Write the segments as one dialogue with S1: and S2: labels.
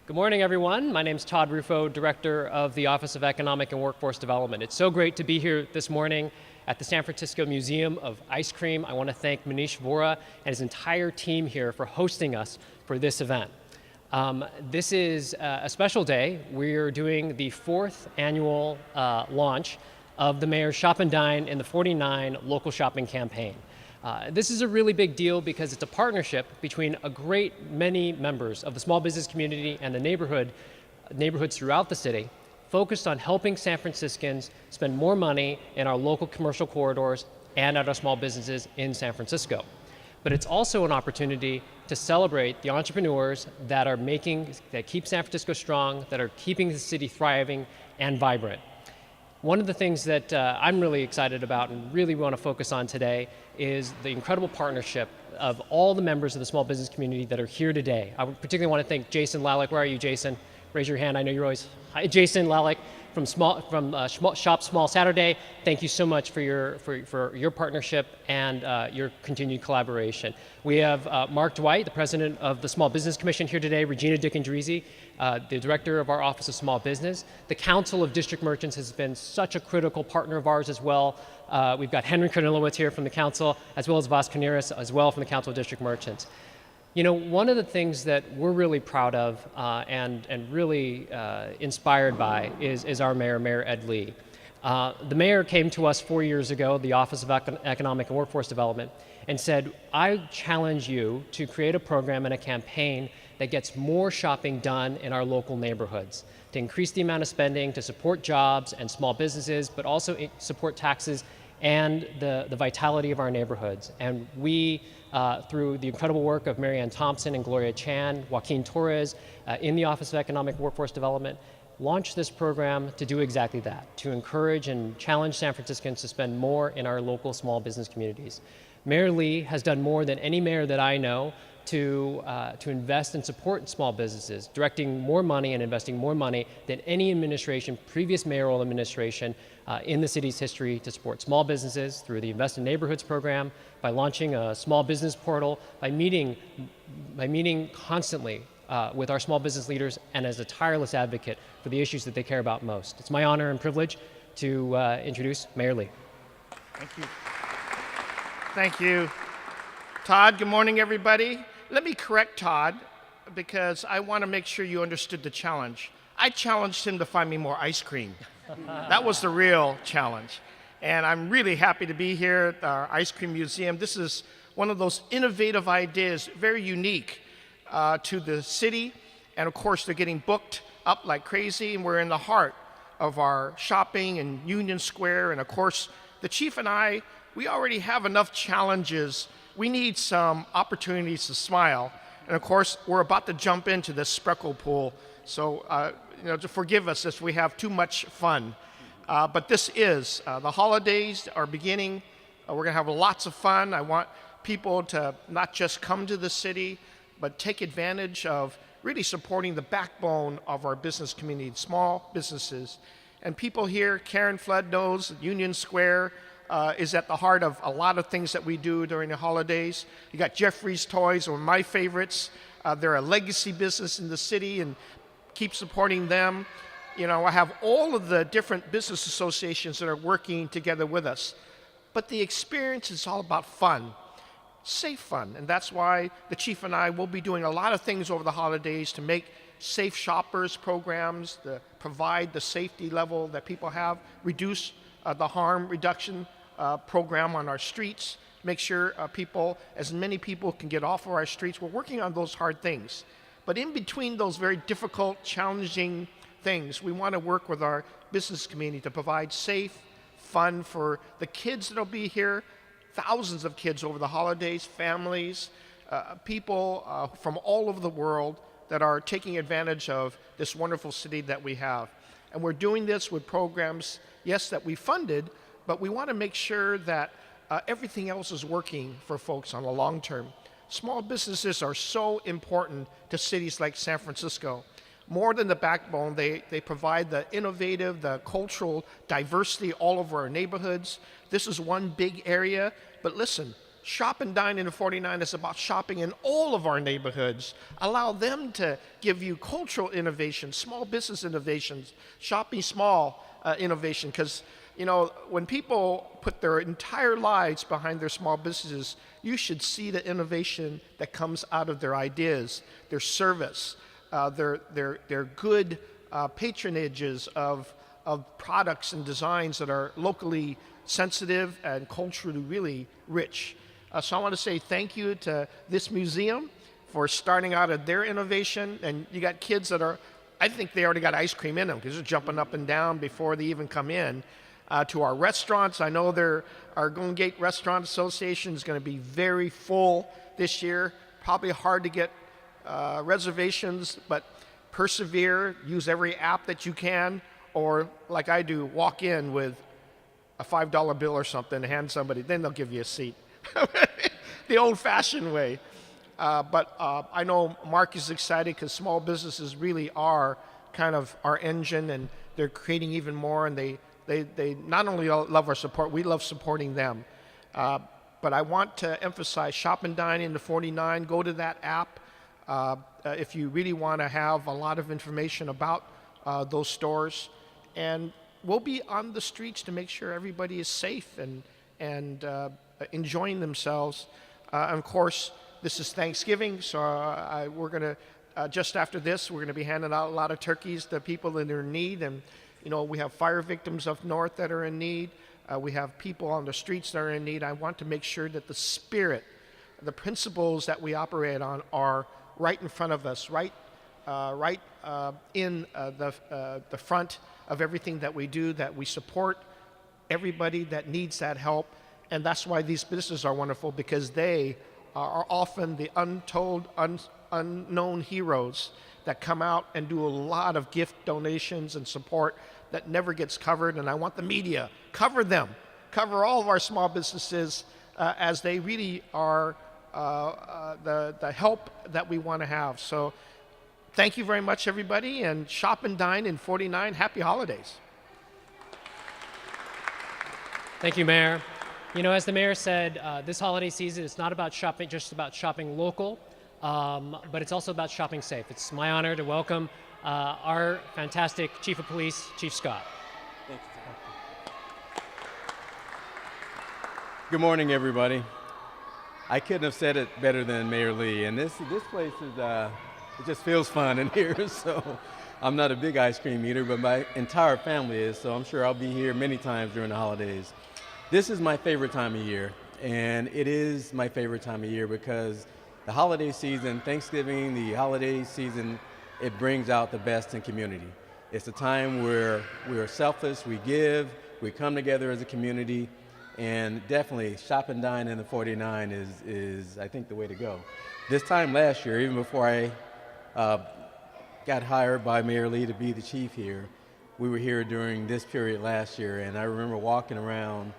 S1: Good morning, everyone. My name is Todd Rufo, Director of the Office of Economic and Workforce Development. It's so great to be here this morning at the San Francisco Museum of Ice Cream. I want to thank Manish Vora and his entire team here for hosting us for this event. This is a special day. We're doing the 4th annual launch of the Mayor's Shop and Dine in the 49 local shopping campaign. This is a really big deal because it's a partnership between a great many members of the small business community and the neighborhoods throughout the city, focused on helping San Franciscans spend more money in our local commercial corridors and at our small businesses in San Francisco. But it's also an opportunity to celebrate the entrepreneurs that keep San Francisco strong, that are keeping the city thriving and vibrant. One of the things that I'm really excited about and really want to focus on today is the incredible partnership of all the members of the small business community that are here today. I particularly want to thank Jason Lalick. Where are you, Jason? Raise your hand. I know you're always... Hi, Jason Lalick from Shop Small Saturday. Thank you so much for your partnership and your continued collaboration. We have Mark Dwight, the president of the Small Business Commission, here today. Regina Dickendrizi, the director of our Office of Small Business. The Council of District Merchants has been such a critical partner of ours as well. We've got Henry Kornilowicz here from the council, as well as Vas Caniris as well from the Council of District Merchants. You know, one of the things that we're really proud of and really inspired by is our mayor, Mayor Ed Lee. The mayor came to us 4 years ago, the Office of Economic and Workforce Development, and said, I challenge you to create a program and a campaign that gets more shopping done in our local neighborhoods, to increase the amount of spending, to support jobs and small businesses, but also support taxes and the vitality of our neighborhoods. And we, through the incredible work of Marianne Thompson and Gloria Chan, Joaquin Torres, in the Office of Economic Workforce Development, launched this program to do exactly that, to encourage and challenge San Franciscans to spend more in our local small business communities. Mayor Lee has done more than any mayor that I know to invest and support small businesses, directing more money and investing more money than any administration, previous mayoral administration in the city's history to support small businesses through the Invest in Neighborhoods program, by launching a small business portal, by meeting constantly with our small business leaders and as a tireless advocate for the issues that they care about most. It's my honor and privilege to introduce Mayor Lee.
S2: Thank you. Thank you, Todd. Good morning, everybody. Let me correct Todd because I want to make sure you understood the challenge. I challenged him to find me more ice cream. That was the real challenge. And I'm really happy to be here at our Ice Cream Museum. This is one of those innovative ideas, very unique to the city. And of course, they're getting booked up like crazy. And we're in the heart of our shopping in Union Square. And of course, the chief and I, we already have enough challenges. We need some opportunities to smile. And of course, we're about to jump into this spreckle pool. So, to forgive us if we have too much fun. But this is, the holidays are beginning. We're gonna have lots of fun. I want people to not just come to the city, but take advantage of really supporting the backbone of our business community, small businesses. And people here, Karen Flood knows Union Square is at the heart of a lot of things that we do during the holidays. You got Jeffrey's Toys, one of my favorites. They're a legacy business in the city, and keep supporting them. You know, I have all of the different business associations that are working together with us. But the experience is all about fun, safe fun. And that's why the chief and I will be doing a lot of things over the holidays to make safe shoppers programs, to provide the safety level that people have, reduce the harm reduction program on our streets, make sure as many people can get off of our streets. We're working on those hard things. But in between those very difficult, challenging things, we want to work with our business community to provide safe, fun for the kids that'll be here, thousands of kids over the holidays, families, people from all over the world that are taking advantage of this wonderful city that we have. And we're doing this with programs, yes, that we funded, but we want to make sure that everything else is working for folks on the long term. Small businesses are so important to cities like San Francisco. More than the backbone, they provide the innovative, the cultural diversity all over our neighborhoods. This is one big area, but listen, Shop and Dine in the 49 is about shopping in all of our neighborhoods. Allow them to give you cultural innovation, small business innovations, shopping small innovation. Because, you know, when people put their entire lives behind their small businesses, you should see the innovation that comes out of their ideas, their service, their good patronages of products and designs that are locally sensitive and culturally really rich. So I want to say thank you to this museum for starting out at their innovation. And you got kids that are, I think they already got ice cream in them because they're jumping up and down before they even come in. To our restaurants, I know our Golden Gate Restaurant Association is going to be very full this year. Probably hard to get reservations, but persevere, use every app that you can, or like I do, walk in with a $5 bill or something, hand somebody, then they'll give you a seat. The old-fashioned way. But I know Mark is excited because small businesses really are kind of our engine, and they're creating even more, and they not only love our support, we love supporting them. But I want to emphasize Shop and Dine in the 49. Go to that app if you really want to have a lot of information about those stores. And we'll be on the streets to make sure everybody is safe and enjoying themselves. And of course, this is Thanksgiving, so we're going to, just after this, we're going to be handing out a lot of turkeys to people that are in need. And, you know, we have fire victims up north that are in need. We have people on the streets that are in need. I want to make sure that the spirit, the principles that we operate on are right in front of us, right in the front of everything that we do, that we support everybody that needs that help. And that's why these businesses are wonderful, because they are often the untold, unknown heroes that come out and do a lot of gift donations and support that never gets covered. And I want the media, cover them, cover all of our small businesses as they really are the help that we want to have. So thank you very much, everybody, and Shop and Dine in 49. Happy holidays.
S1: Thank you, Mayor. You know, as the mayor said, this holiday season is not about shopping, just about shopping local, but it's also about shopping safe. It's my honor to welcome our fantastic Chief of Police, Chief Scott.
S3: Thank you. Good morning, everybody. I couldn't have said it better than Mayor Lee, and this place is it just feels fun in here. So I'm not a big ice cream eater, but my entire family is, so I'm sure I'll be here many times during the holidays. This is my favorite time of year, and it is my favorite time of year because the holiday season, Thanksgiving, the holiday season, it brings out the best in community. It's a time where we are selfless, we give, we come together as a community, and definitely Shop and Dine in the 49 is I think, the way to go. This time last year, even before I got hired by Mayor Lee to be the chief here, we were here during this period last year, and I remember walking around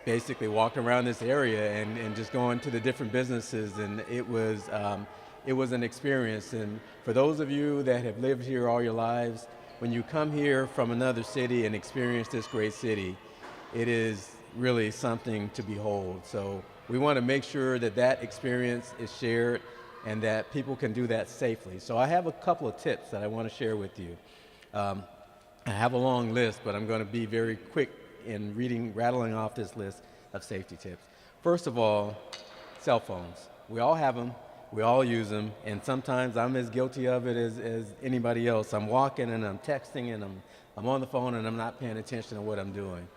S3: this area and just going to the different businesses, and it was an experience. And for those of you that have lived here all your lives, when you come here from another city and experience this great city, it is really something to behold. So we want to make sure that that experience is shared and that people can do that safely. So I have a couple of tips that I want to share with you. I have a long list, but I'm going to be very quick in rattling off this list of safety tips. First of all, cell phones. We all have them, we all use them, and sometimes I'm as guilty of it as anybody else. I'm walking and I'm texting and I'm on the phone and I'm not paying attention to what I'm doing.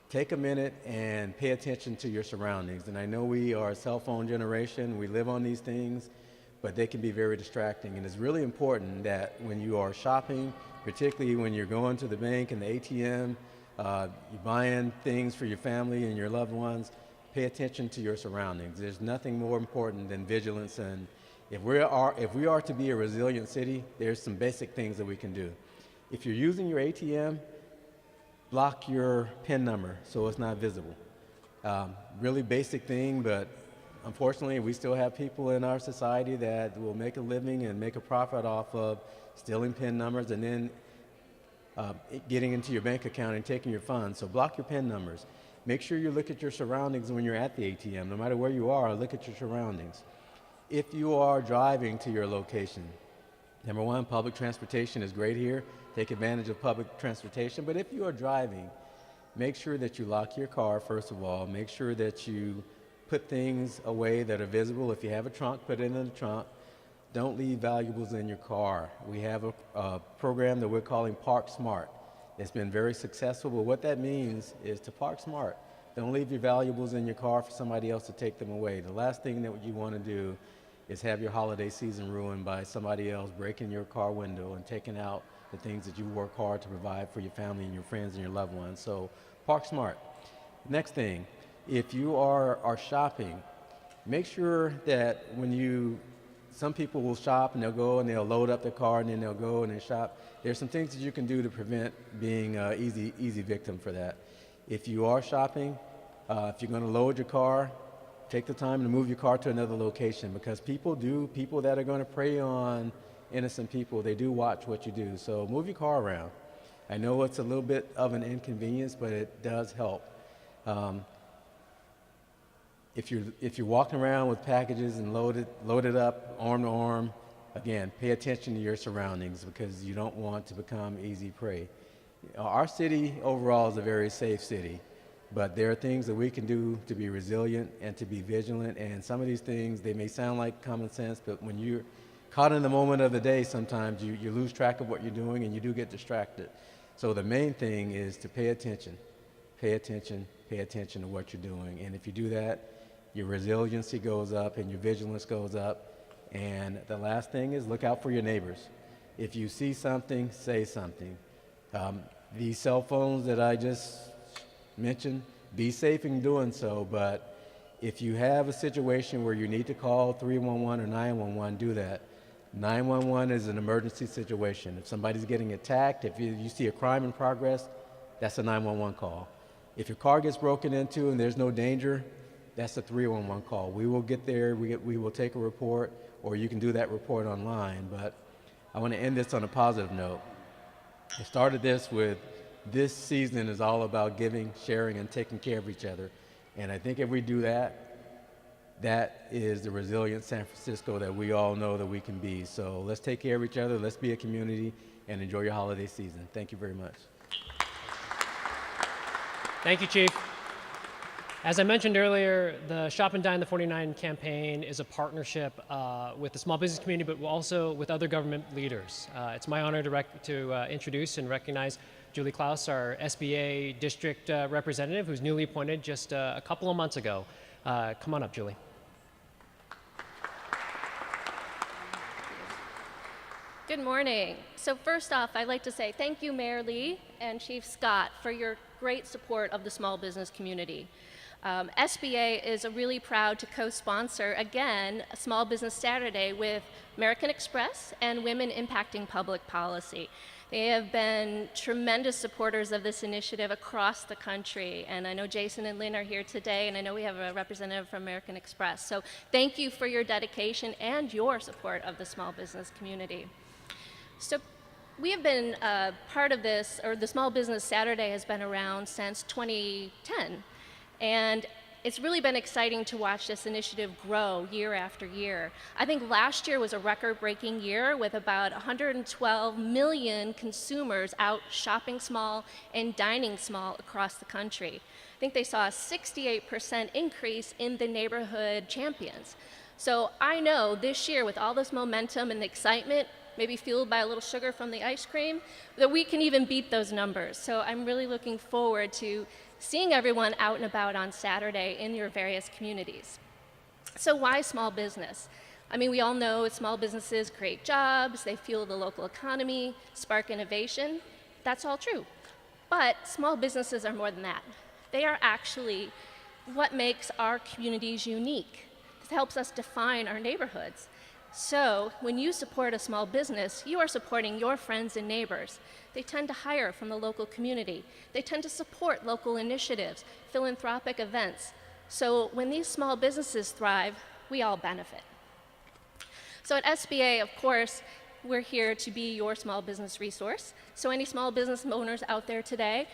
S3: Take a minute and pay attention to your surroundings. And I know we are a cell phone generation, we live on these things, but they can be very distracting. And it's really important that when you are shopping, particularly when you're going to the bank and the ATM, you're buying things for your family and your loved ones, pay attention to your surroundings. There's nothing more important than vigilance. And if we are to be a resilient city, there's some basic things that we can do. If you're using your ATM, block your PIN number so it's not visible. Really basic thing, but unfortunately we still have people in our society that will make a living and make a profit off of stealing PIN numbers and then getting into your bank account and taking your funds. So block your PIN numbers. make sure you look at your surroundings when you're at the ATM. No matter where you are, look at your surroundings. If you are driving to your location, number one, public transportation is great here. Take advantage of public transportation. But if you are driving, make sure that you lock your car, first of all. Make sure that you put things away that are visible. If you have a trunk, put it in the trunk. Don't leave valuables in your car. We have a program that we're calling Park Smart. It's been very successful, but what that means is to park smart. Don't leave your valuables in your car for somebody else to take them away. The last thing that you want to do is have your holiday season ruined by somebody else breaking your car window and taking out the things that you work hard to provide for your family and your friends and your loved ones. So park smart. Next thing, if you are shopping, make sure that some people will shop and they'll go and they'll load up their car and then they'll go and they shop. There's some things that you can do to prevent being an easy victim for that. If you are shopping, if you're going to load your car, take the time to move your car to another location, because people that are going to prey on innocent people, they do watch what you do. So move your car around. I know it's a little bit of an inconvenience, but it does help. If you're walking around with packages and loaded up, arm to arm, again, pay attention to your surroundings, because you don't want to become easy prey. Our city overall is a very safe city, but there are things that we can do to be resilient and to be vigilant, and some of these things, they may sound like common sense, but when you're caught in the moment of the day, sometimes you lose track of what you're doing and you do get distracted. So the main thing is to pay attention to what you're doing, and if you do that, your resiliency goes up and your vigilance goes up. And the last thing is look out for your neighbors. If you see something, say something. These cell phones that I just mentioned, be safe in doing so, but if you have a situation where you need to call 311 or 911, do that. 911 is an emergency situation. If somebody's getting attacked, if you see a crime in progress, that's a 911 call. If your car gets broken into and there's no danger, that's a 311 call. We will get there, we will take a report, or you can do that report online. But I want to end this on a positive note. I started this season is all about giving, sharing, and taking care of each other. And I think if we do that, that is the resilient San Francisco that we all know that we can be. So let's take care of each other, let's be a community, and enjoy your holiday season. Thank you very much.
S1: Thank you, Chief. As I mentioned earlier, the Shop and Dine the 49 campaign is a partnership with the small business community, but also with other government leaders. It's my honor to introduce and recognize Julie Klaus, our SBA district representative, who's newly appointed just a couple of months ago. Come on up, Julie.
S4: Good morning. So first off, I'd like to say thank you, Mayor Lee and Chief Scott, for your great support of the small business community. SBA is really proud to co-sponsor, again, a Small Business Saturday with American Express and Women Impacting Public Policy. They have been tremendous supporters of this initiative across the country, and I know Jason and Lynn are here today, and I know we have a representative from American Express. So thank you for your dedication and your support of the small business community. So we have been part of this, or the Small Business Saturday has been around since 2010. And it's really been exciting to watch this initiative grow year after year. I think last year was a record-breaking year with about 112 million consumers out shopping small and dining small across the country. I think they saw a 68% increase in the neighborhood champions. So I know this year, with all this momentum and excitement, maybe fueled by a little sugar from the ice cream, that we can even beat those numbers. So I'm really looking forward to seeing everyone out and about on Saturday in your various communities. So why small business? I mean, we all know small businesses create jobs, they fuel the local economy, spark innovation. That's all true. But small businesses are more than that. They are actually what makes our communities unique. It helps us define our neighborhoods. So when you support a small business, you are supporting your friends and neighbors. They tend to hire from the local community. They tend to support local initiatives, philanthropic events. So when these small businesses thrive, we all benefit. So at SBA, of course, we're here to be your small business resource. So any small business owners out there today,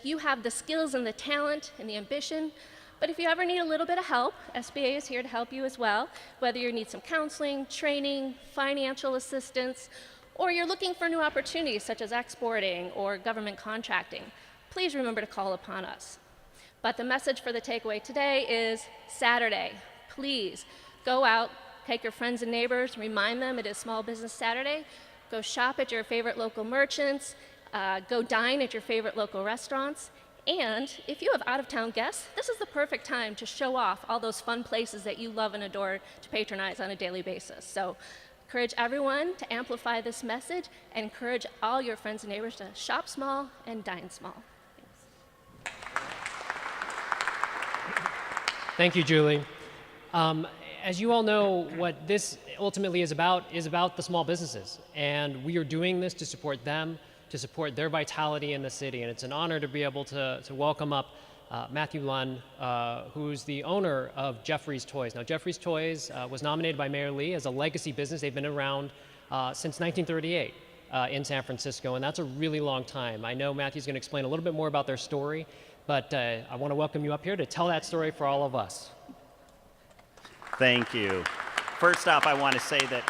S4: you have the skills and the talent and the ambition, but if you ever need a little bit of help, SBA is here to help you as well, whether you need some counseling, training, financial assistance, or you're looking for new opportunities such as exporting or government contracting. Please remember to call upon us. But the message for the takeaway today is Saturday. Please go out, take your friends and neighbors, remind them it is Small Business Saturday. Go shop at your favorite local merchants, go dine at your favorite local restaurants. And if you have out-of-town guests, this is the perfect time to show off all those fun places that you love and adore to patronize on a daily basis. So encourage everyone to amplify this message and encourage all your friends and neighbors to shop small and dine small. Thanks.
S1: Thank you, Julie. As you all know, what this ultimately is about the small businesses. And we are doing this to support them, to support their vitality in the city. And it's an honor to be able to welcome up Matthew Lunn, who's the owner of Jeffrey's Toys. Now, Jeffrey's Toys was nominated by Mayor Lee as a legacy business. They've been around since 1938 in San Francisco, and that's a really long time. I know Matthew's going to explain a little bit more about their story, but I want to welcome you up here to tell that story for all of us.
S5: Thank you. First off, I want to say that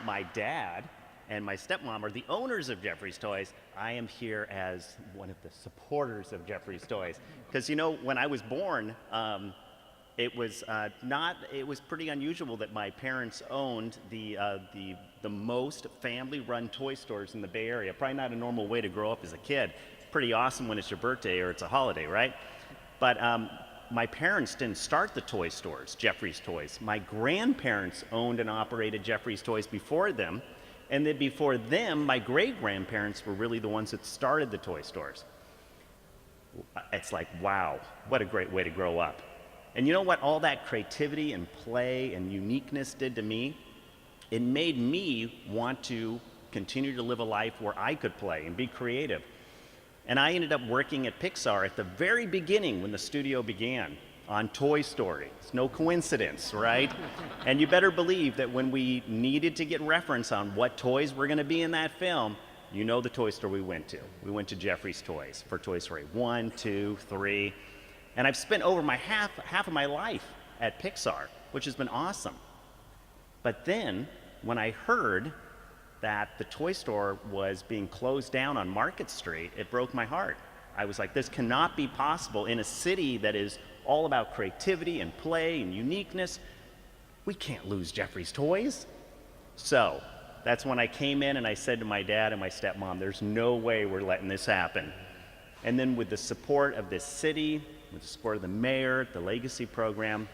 S5: my dad and my stepmom are the owners of Jeffrey's Toys. I am here as one of the supporters of Jeffrey's Toys. Because, you know, when I was born, it was pretty unusual that my parents owned the most family-run toy stores in the Bay Area. Probably not a normal way to grow up as a kid. Pretty awesome when it's your birthday or it's a holiday, right? But my parents didn't start the toy stores, Jeffrey's Toys. My grandparents owned and operated Jeffrey's Toys before them. And then before them, my great-grandparents were really the ones that started the toy stores. It's like, wow, what a great way to grow up. And you know what all that creativity and play and uniqueness did to me? It made me want to continue to live a life where I could play and be creative. And I ended up working at Pixar at the very beginning when the studio began on Toy Story. It's no coincidence, right? And you better believe that when we needed to get reference on what toys were going to be in that film, you know the toy store we went to. We went to Jeffrey's Toys for Toy Story 1, 2, 3. And I've spent over half of my life at Pixar, which has been awesome. But then, when I heard that the toy store was being closed down on Market Street, it broke my heart. I was like, this cannot be possible in a city that is all about creativity and play and uniqueness. We can't lose Jeffrey's Toys. So that's when I came in and I said to my dad and my stepmom, there's no way we're letting this happen. And then with the support of this city, with the support of the mayor, the legacy program,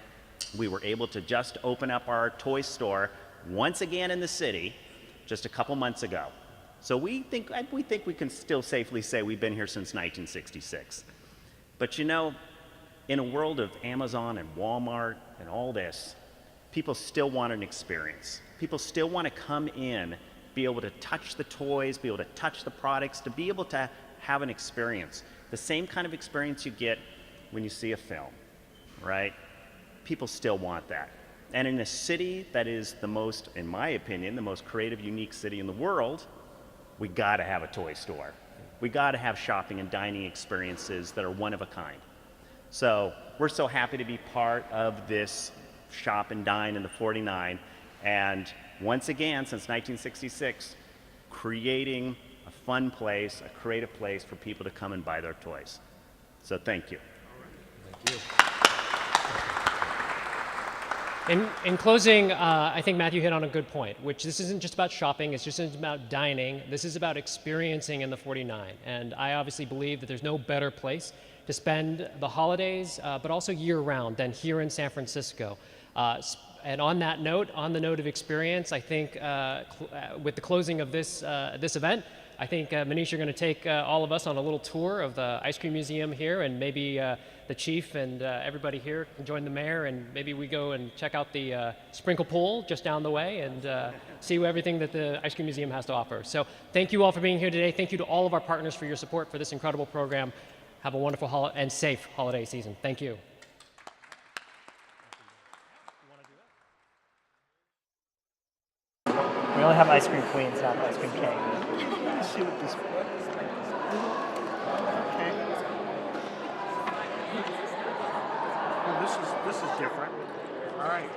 S5: we were able to just open up our toy store once again in the city just a couple months ago. So we think we can still safely say we've been here since 1966. But you know, in a world of Amazon and Walmart and all this, people still want an experience. People still want to come in, be able to touch the toys, be able to touch the products, to be able to have an experience. The same kind of experience you get when you see a film, right? People still want that. And in a city that is the most, in my opinion, the most creative, unique city in the world, we gotta have a toy store. We gotta have shopping and dining experiences that are one of a kind. So we're so happy to be part of this Shop and Dine in the 49. And once again, since 1966, creating a fun place, a creative place for people to come and buy their toys. So thank you.
S3: Thank you.
S1: In closing, I think Matthew hit on a good point, which this isn't just about shopping, it's just isn't about dining, this is about experiencing in the 49. And I obviously believe that there's no better place to spend the holidays, but also year-round than here in San Francisco. And on that note, on the note of experience, I think with the closing of this event, I think, Manish, you're going to take all of us on a little tour of the ice cream museum here, and maybe the chief and everybody here can join the mayor, and maybe we go and check out the sprinkle pool just down the way and see everything that the ice cream museum has to offer. So thank you all for being here today. Thank you to all of our partners for your support for this incredible program. Have a wonderful and safe holiday season. Thank you.
S3: Well,
S6: only have ice cream queens, not ice cream king.
S2: Let's see what this. Okay. Oh, this is different. All right.